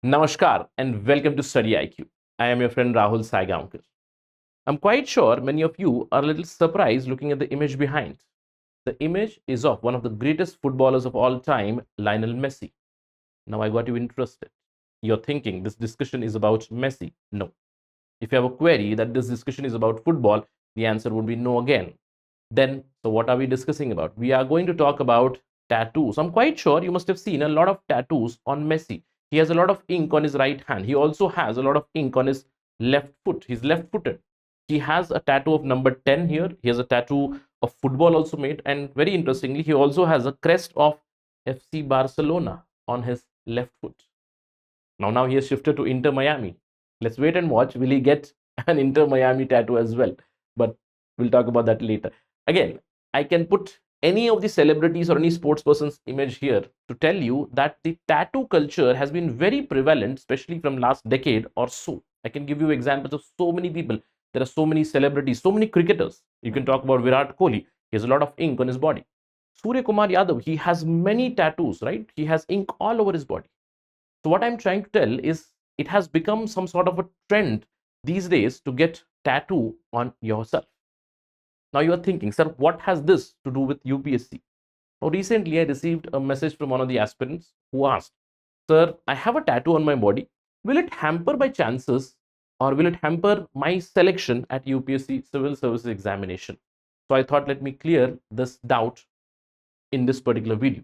Namaskar and welcome to StudyIQ. I am your friend Rahul Saigaonker. I'm quite sure many of you are a little surprised looking at the image behind. The image is of one of the greatest footballers of all time, Lionel Messi. Now I got you interested. You're thinking this discussion is about Messi. No. If you have a query that this discussion is about football, the answer would be no again. Then, so what are we discussing about? We are going to talk about tattoos. I'm quite sure you must have seen a lot of tattoos on Messi. He has a lot of ink on his right hand. He also has a lot of ink on his left foot. He's left footed. He has a tattoo of number 10 here. He has a tattoo of football also made. And very interestingly, he also has a crest of FC Barcelona on his left foot. Now he has shifted to Inter Miami. Let's wait and watch. Will he get an Inter Miami tattoo as well? But we'll talk about that later. Again, I can put any of the celebrities or any sports person's image here to tell you that the tattoo culture has been very prevalent, especially from last decade or so. I can give you examples of so many people. There are so many celebrities, so many cricketers. You can talk about Virat Kohli. He has a lot of ink on his body. Surya Kumar Yadav, he has many tattoos, right? He has ink all over his body. So what I'm trying to tell is it has become some sort of a trend these days to get tattoo on yourself. Now you are thinking, sir, what has this to do with UPSC? Now recently I received a message from one of the aspirants who asked, sir, I have a tattoo on my body. Will it hamper my chances or will it hamper my selection at UPSC Civil Services examination? So I thought, let me clear this doubt in this particular video.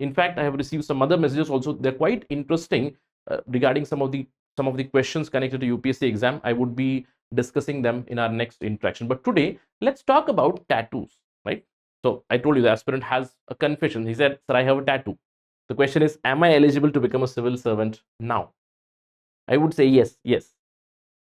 In fact, I have received some other messages also. They're quite interesting regarding some of the questions connected to UPSC exam. I would be discussing them in our next interaction. But today, let's talk about tattoos, right? So I told you the aspirant has a confession. He said, sir, I have a tattoo. The question is, am I eligible to become a civil servant now? I would say yes, yes.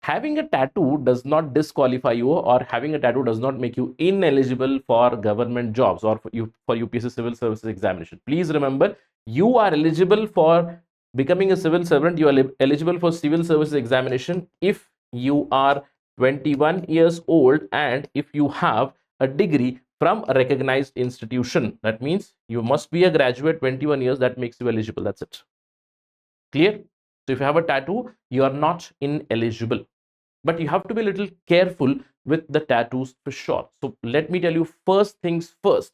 Having a tattoo does not disqualify you, or having a tattoo does not make you ineligible for government jobs or for UPSC Civil Services examination. Please remember, you are eligible for becoming a civil servant. You are eligible for civil services examination if you are 21 years old and if you have a degree from a recognized institution. That means you must be a graduate, 21 years. That makes you eligible. That's it. Clear? So if you have a tattoo, you are not ineligible. But you have to be a little careful with the tattoos for sure. So let me tell you, first things first.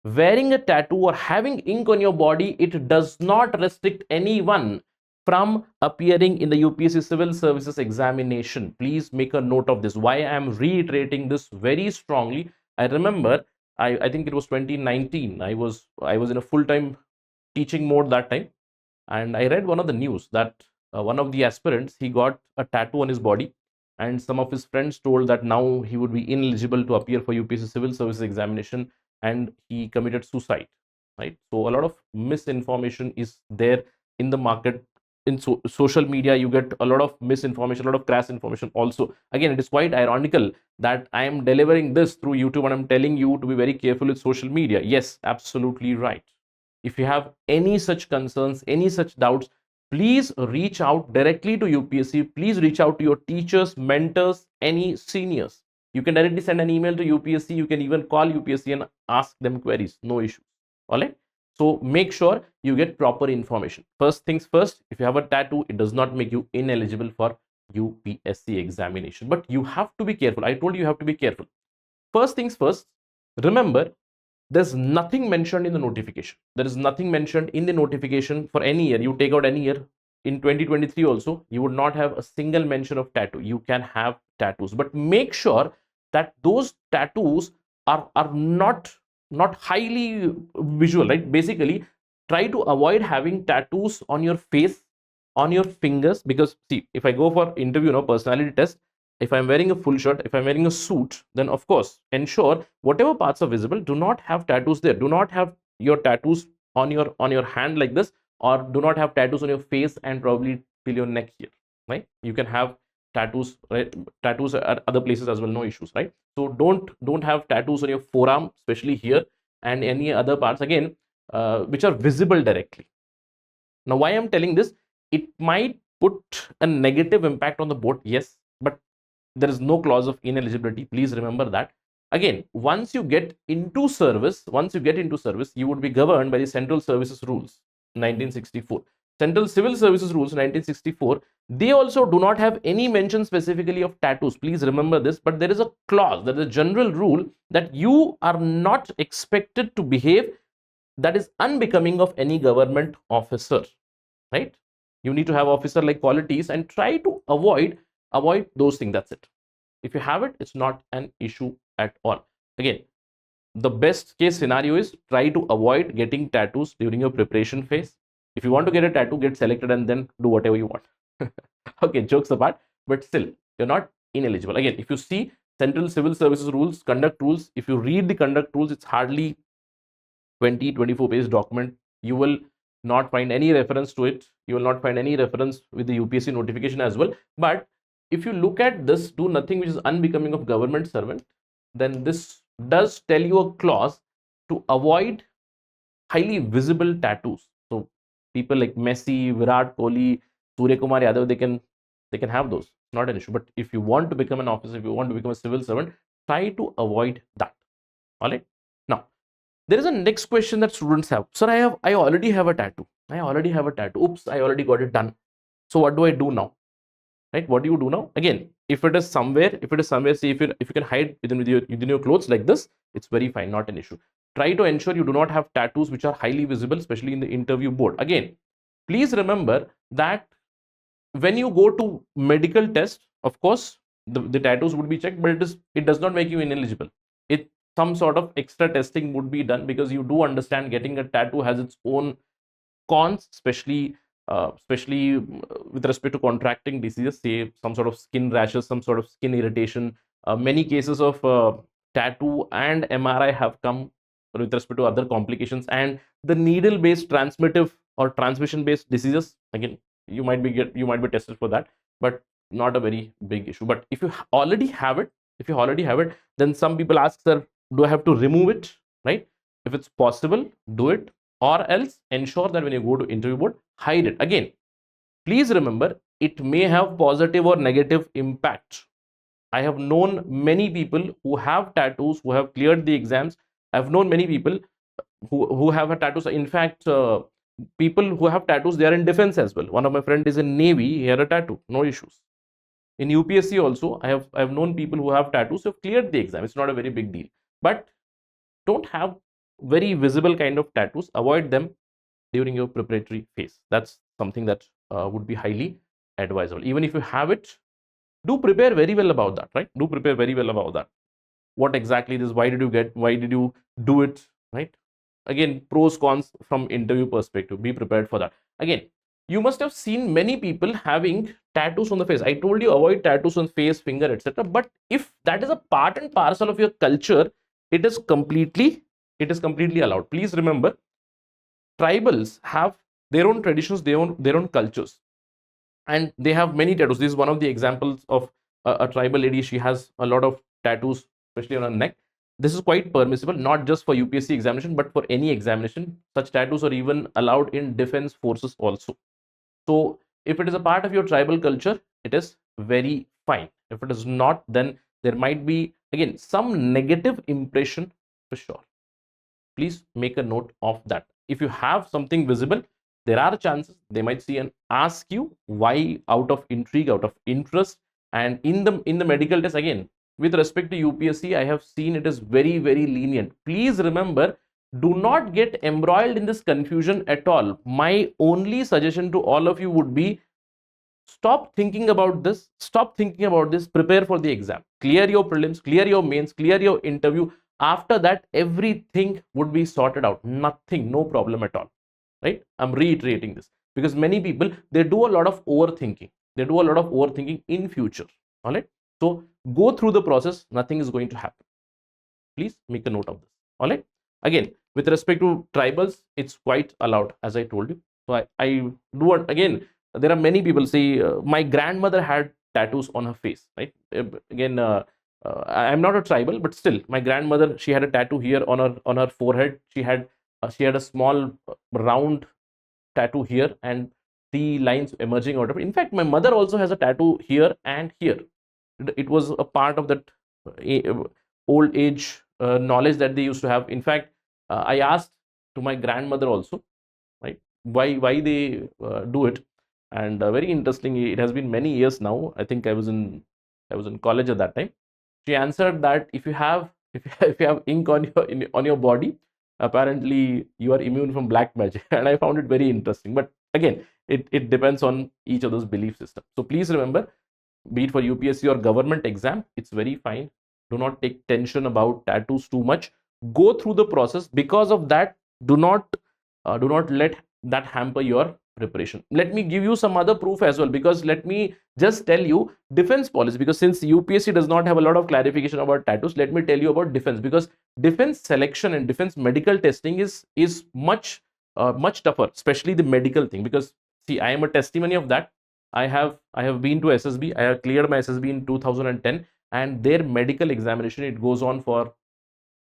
Wearing a tattoo or having ink on your body, it does not restrict anyone from appearing in the UPSC Civil Services examination. Please make a note of this. Why I am reiterating this very strongly. I remember, I think it was 2019. I was in a full-time teaching mode that time. And I read one of the news that one of the aspirants, he got a tattoo on his body, and some of his friends told that now he would be ineligible to appear for UPSC Civil Services examination, and he committed suicide, right? So a lot of misinformation is there in the market. In social media, you get a lot of misinformation, a lot of crass information also. Again, it is quite ironical that I am delivering this through YouTube and I'm telling you to be very careful with social media. Yes, absolutely right. If you have any such concerns, any such doubts, please reach out directly to UPSC. Please reach out to your teachers, mentors, any seniors. You can directly send an email to UPSC. You can even call UPSC and ask them queries. No issue. All right. So make sure you get proper information. First things first, if you have a tattoo, it does not make you ineligible for UPSC examination. But you have to be careful. I told you have to be careful. First things first, remember, there's nothing mentioned in the notification. There is nothing mentioned in the notification for any year. You take out any year. In 2023 also, you would not have a single mention of tattoo. You can have tattoos, but make sure that those tattoos are not highly visual, right? Basically, try to avoid having tattoos on your face, on your fingers, because see, if I go for interview, personality test, if I'm wearing a full shirt, if I'm wearing a suit, then of course ensure whatever parts are visible, do not have tattoos there. Do not have your tattoos on your hand like this, or do not have tattoos on your face and probably till your neck here, right? You can have tattoos, right? Tattoos at other places as well, no issues, right? So don't have tattoos on your forearm, especially here, and any other parts again which are visible directly. Now, why I'm telling this, it might put a negative impact on the board, yes, but there is no clause of ineligibility. Please remember that. Again, once you get into service, you would be governed by the Central Services Rules 1964. Central Civil Services Rules 1964, they also do not have any mention specifically of tattoos. Please remember this, but there is a clause, there is a general rule that you are not expected to behave that is unbecoming of any government officer, right? You need to have officer like qualities and try to avoid those things. That's it. If you have it, it's not an issue at all. Again, the best case scenario is try to avoid getting tattoos during your preparation phase. If you want to get a tattoo, get selected and then do whatever you want. Okay, jokes apart, but still, you're not ineligible. Again, if you see Central Civil Services Rules, Conduct Rules, if you read the Conduct Rules, it's hardly 24 page document. You will not find any reference to it. You will not find any reference with the UPSC notification as well. But if you look at this, do nothing which is unbecoming of government servant, then this does tell you a clause to avoid highly visible tattoos. So people like Messi, Virat Kohli, Surya Kumar Yadav, they can have those. Not an issue. But if you want to become an officer, if you want to become a civil servant, try to avoid that. All right. Now, there is a next question that students have. Sir, I already have a tattoo. I already have a tattoo. Oops, I already got it done. So what do I do now? Right? What do you do now? Again, if it is somewhere, see if you can hide within your clothes like this, it's very fine, not an issue. Try to ensure you do not have tattoos which are highly visible, especially in the interview board. Again, please remember that when you go to medical test, of course, the tattoos would be checked, but it does not make you ineligible. Some sort of extra testing would be done, because you do understand getting a tattoo has its own cons, especially with respect to contracting diseases, say some sort of skin rashes, some sort of skin irritation. Many cases of tattoo and MRI have come with respect to other complications, and the needle based transmittive or transmission based diseases, again, you might be tested for that, but not a very big issue. But if you already have it, then some people ask, sir, do I have to remove it? Right? If it's possible, do it, or else ensure that when you go to interview board, hide it. Again, please remember, it may have positive or negative impact. I have known many people who have tattoos, who have cleared the exams. I've known many people who have a tattoos. In fact, people who have tattoos, they are in defense as well. One of my friend is in Navy, he had a tattoo, no issues. In UPSC also, I have known people who have tattoos who have cleared the exam. It's not a very big deal. But don't have very visible kind of tattoos. Avoid them during your preparatory phase. That's something that would be highly advisable. Even if you have it, do prepare very well about that, right? Do prepare very well about that. What exactly it is, why did you do it, right? Again, pros, cons from interview perspective, be prepared for that. Again, you must have seen many people having tattoos on the face. I told you, avoid tattoos on face, finger, etc. But if that is a part and parcel of your culture, it is completely allowed. Please remember, tribals have their own traditions, their own cultures, and they have many tattoos. This is one of the examples of a tribal lady. She has a lot of tattoos, especially on her neck. This is quite permissible, not just for UPSC examination, but for any examination. Such tattoos are even allowed in defense forces also. So if it is a part of your tribal culture, it is very fine. If it is not, then there might be, again, some negative impression for sure. Please make a note of that. If you have something visible, there are chances they might see and ask you why, out of intrigue, out of interest. And in the medical test, again, with respect to UPSC, I have seen it is very, very lenient. Please remember, do not get embroiled in this confusion at all. My only suggestion to all of you would be, stop thinking about this. Prepare for the exam. Clear your prelims, clear your mains, clear your interview. After that, everything would be sorted out. Nothing, no problem at all. Right? I'm reiterating this because many people, they do a lot of overthinking. In future. All right. So go through the process. Nothing is going to happen. Please make a note of this. All right. Again, with respect to tribals, it's quite allowed, as I told you. So I do it again. There are many people say, my grandmother had tattoos on her face. Right. Again, I'm not a tribal, but still, my grandmother, she had a tattoo here on her forehead. She had a small round tattoo here and 3 lines emerging out of it. In fact, my mother also has a tattoo here and here. It was a part of that old age knowledge that they used to have. In fact, I asked to my grandmother also, right? why they do it. And very interesting, it has been many years now. I think I was in college at that time. She answered that if you have if you have ink on your body, apparently you are immune from black magic. And I found it very interesting. But again, it depends on each other's belief system. So please remember, be it for UPSC or government exam, it's very fine. Do not take tension about tattoos too much. Go through the process. Because of that, do not let that hamper your preparation. Let me give you some other proof as well, because let me just tell you defense policy, because since UPSC does not have a lot of clarification about tattoos, let me tell you about defense, because defense selection and defense medical testing is much tougher, especially the medical thing. Because see, I am a testimony of that. I have been to SSB. I have cleared my SSB in 2010, and their medical examination, it goes on for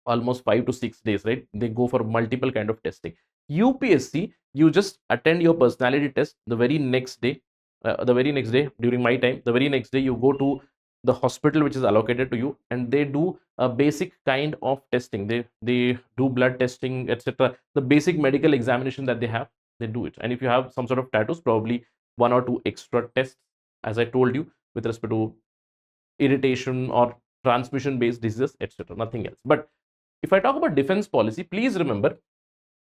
almost 5 to 6 days, right? They go for multiple kind of testing. UPSC, you just attend your personality test the very next day. During my time, the very next day you go to the hospital which is allocated to you, and they do a basic kind of testing. They do blood testing, etc. The basic medical examination that they have, they do it. And if you have some sort of tattoos, probably one or two extra tests, as I told you, with respect to irritation or transmission based diseases, etc. Nothing else. But if I talk about defense policy, please remember,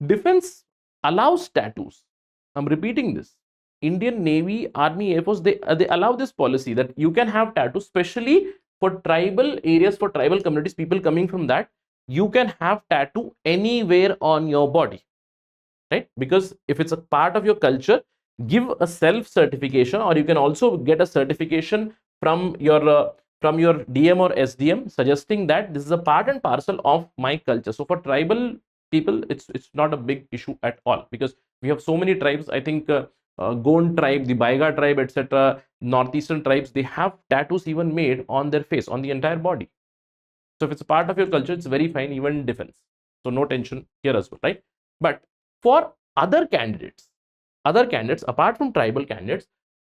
defense allows tattoos. I'm repeating this. Indian Navy, Army, Air Force, they allow this policy that you can have tattoos, especially for tribal areas, for tribal communities, people coming from that. You can have tattoo anywhere on your body, right? Because if it's a part of your culture, give a self certification, or you can also get a certification from your DM or SDM, suggesting that this is a part and parcel of my culture. So for tribal people, it's not a big issue at all, because we have so many tribes. I think Gond tribe, the Baiga tribe, etc., northeastern tribes, they have tattoos even made on their face, on the entire body. So if it's a part of your culture, it's very fine, even defense. So no tension here as well, right? But for other candidates apart from tribal candidates,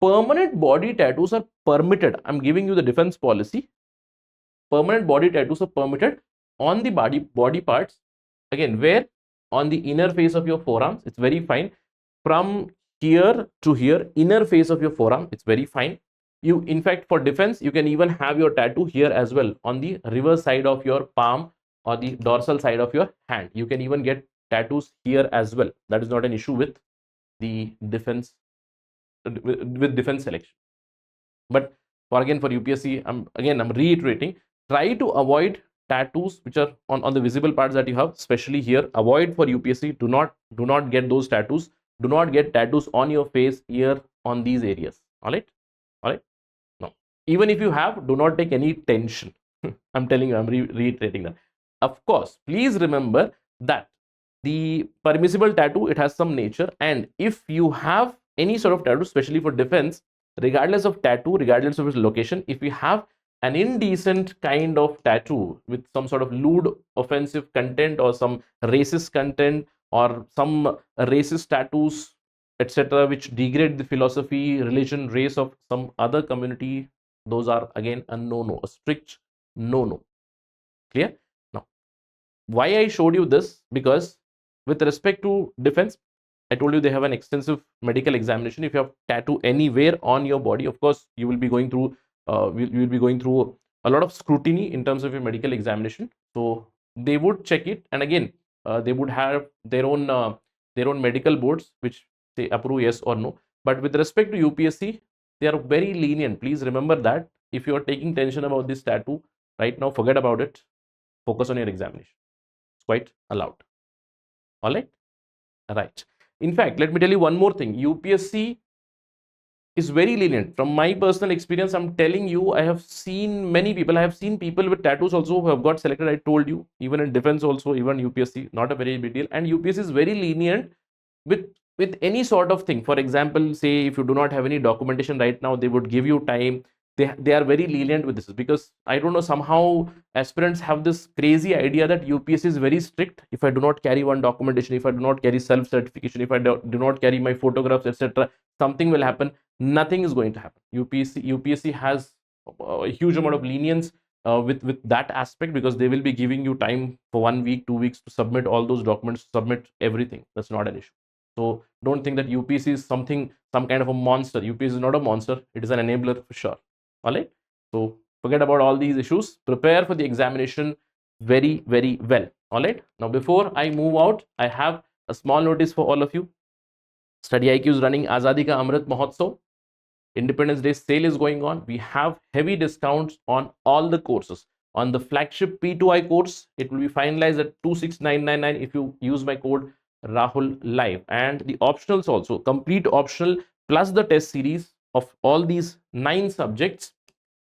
permanent body tattoos are permitted. I'm giving you the defense policy. Permanent body tattoos are permitted on the body parts. Again, where? On the inner face of your forearms, it's very fine. From here to here, inner face of your forearm, it's very fine. You, in fact, for defense, you can even have your tattoo here as well, on the reverse side of your palm or the dorsal side of your hand. You can even get tattoos here as well. That is not an issue with the defense selection. But for UPSC, I'm reiterating, try to avoid tattoos which are on the visible parts that you have, especially here. Avoid for UPSC. Do not get those tattoos. Do not get tattoos on your face, ear, on these areas. All right. No, even if you have, do not take any tension. I'm telling you, I'm reiterating that. Of course, please remember that the permissible tattoo, it has some nature, and if you have any sort of tattoo, especially for defense, regardless of tattoo, regardless of its location, if you have an indecent kind of tattoo with some sort of lewd, offensive content, or some racist content, or some racist tattoos, etc., which degrade the philosophy, religion, race of some other community, those are again a no-no, a strict no-no. Clear? Now, why I showed you this? Because with respect to defense, I told you they have an extensive medical examination. If you have tattoo anywhere on your body, of course, you will be going through a lot of scrutiny in terms of your medical examination. So they would check it, and again, they would have their own medical boards which say approve yes or no. But with respect to UPSC, they are very lenient. Please remember that. If you are taking tension about this tattoo right now, forget about it. Focus on your examination. It's quite allowed. All right. In fact, let me tell you one more thing. UPSC is very lenient. From my personal experience, I'm telling you, I have seen many people. I have seen people with tattoos also who have got selected. I told you, even in defense also, even UPSC, not a very big deal. And UPSC is very lenient with any sort of thing. For example, say if you do not have any documentation right now, they would give you time. They are very lenient with this, because I don't know, somehow aspirants have this crazy idea that UPSC is very strict. If I do not carry one documentation, if I do not carry self certification, if I do not carry my photographs, etc., something will happen. Nothing is going to happen. UPSC has a huge amount of lenience with that aspect, because they will be giving you time for 1 week, 2 weeks to submit all those documents, submit everything. That's not an issue. So don't think that UPSC is some kind of a monster. UPSC is not a monster. It is an enabler for sure. All right. So forget about all these issues. Prepare for the examination very, very well. All right. Now, before I move out, I have a small notice for all of you. StudyIQ is running Azadi Ka Amrit Mahotsav. Independence Day sale is going on. We have heavy discounts on all the courses. On the flagship P2I course, it will be finalized at 26999 if you use my code Rahul Live. And the optionals also, complete optional plus the test series of all these 9 subjects,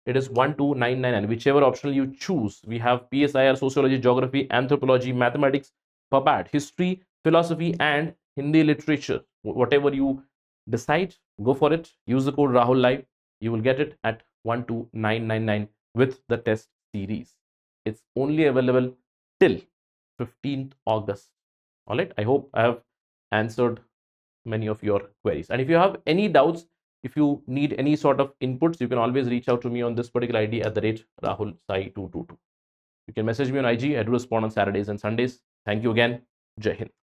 it is 12999. Whichever optional you choose, we have PSIR, Sociology, Geography, Anthropology, Mathematics, PubAd, History, Philosophy, and Hindi Literature. Whatever you decide, go for it. Use the code Rahul Live. You will get it at 12999 with the test series. It's only available till 15th August. All right. I hope I have answered many of your queries. And if you have any doubts, if you need any sort of inputs, you can always reach out to me on this particular ID at the rate Rahul Sai 222. You can message me on IG. I do respond on Saturdays and Sundays. Thank you again. Jai Hind.